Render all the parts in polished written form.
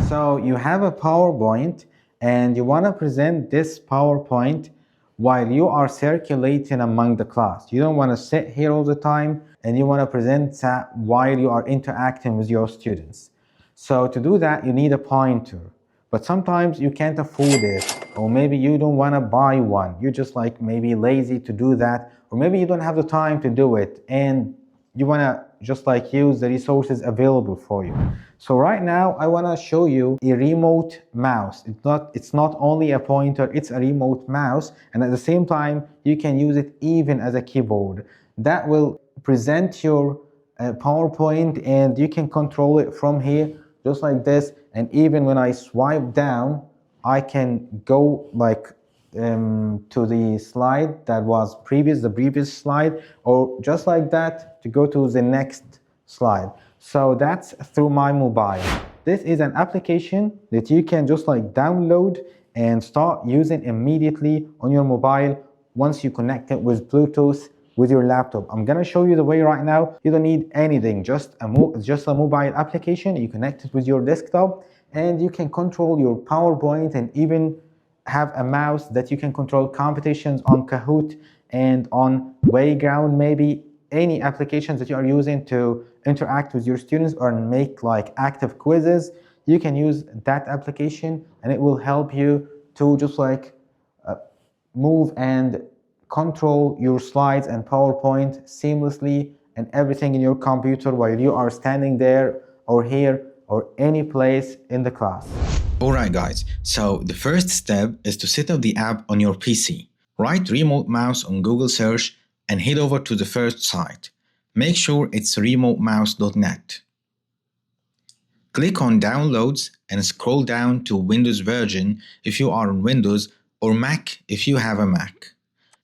So you have a PowerPoint and you want to present this PowerPoint while you are circulating among the class. You don't want to sit here all the time and you want to present that while you are interacting with your students. So to do that, you need a pointer. But sometimes you can't afford it, or maybe you don't want to buy one. You're just like maybe lazy to do that, or maybe you don't have the time to do it and you want to just like use the resources available for you. So right now I want to show you a remote mouse. It's not only a pointer, it's a remote mouse, and at the same time you can use it even as a keyboard. That will present your PowerPoint and you can control it from here just like this, and even when I swipe down I can go like to the slide that was the previous slide, or just like that to go to the next slide. So that's through my mobile. This is an application that you can just like download and start using immediately on your mobile once you connect it with Bluetooth with your laptop. I'm gonna show you the way right now. You don't need anything, just a mobile application. You connect it with your desktop and you can control your PowerPoint and even have a mouse that you can control competitions on Kahoot and on Playground, maybe any applications that you are using to interact with your students or make like active quizzes. You can use that application and it will help you to just like move and control your slides and PowerPoint seamlessly and everything in your computer while you are standing there or here or any place in the class. Alright guys, so the first step is to set up the app on your PC. Write remote mouse on Google search and head over to the first site. Make sure it's remotemouse.net. Click on Downloads and scroll down to Windows version if you are on Windows, or Mac if you have a Mac.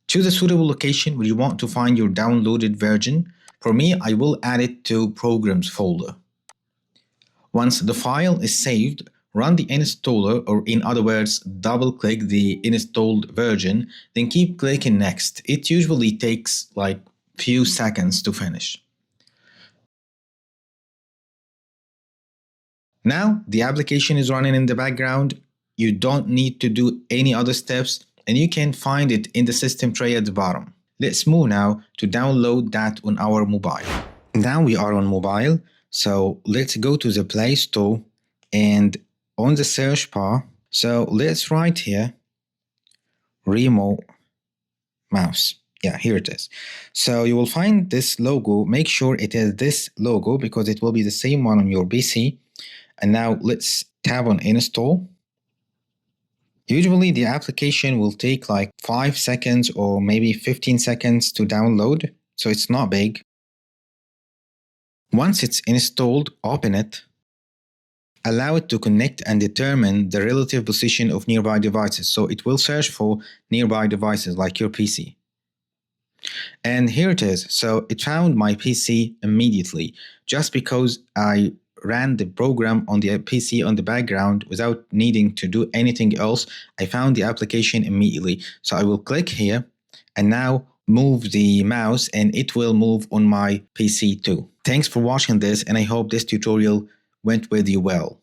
Choose a suitable location where you want to find your downloaded version. For me, I will add it to Programs folder. Once the file is saved, run the installer, or in other words, double-click the installed version, then keep clicking Next. It usually takes like few seconds to finish. Now the application is running in the background. You don't need to do any other steps, and you can find it in the system tray at the bottom. Let's move now to download that on our mobile. Now we are on mobile, so let's go to the Play Store and on the search bar, so let's write here remote mouse. Yeah, here it is. So you will find this logo. Make sure it is this logo because it will be the same one on your PC. And now let's tap on install. Usually the application will take like 5 seconds or maybe 15 seconds to download, so it's not big. Once it's installed, open it. Allow it to connect and determine the relative position of nearby devices. So it will search for nearby devices like your PC. And here it is. So it found my PC immediately just because I ran the program on the PC on the background without needing to do anything else. I found the application immediately. So I will click here and now move the mouse and it will move on my PC too. Thanks for watching this, and I hope this tutorial went with you well.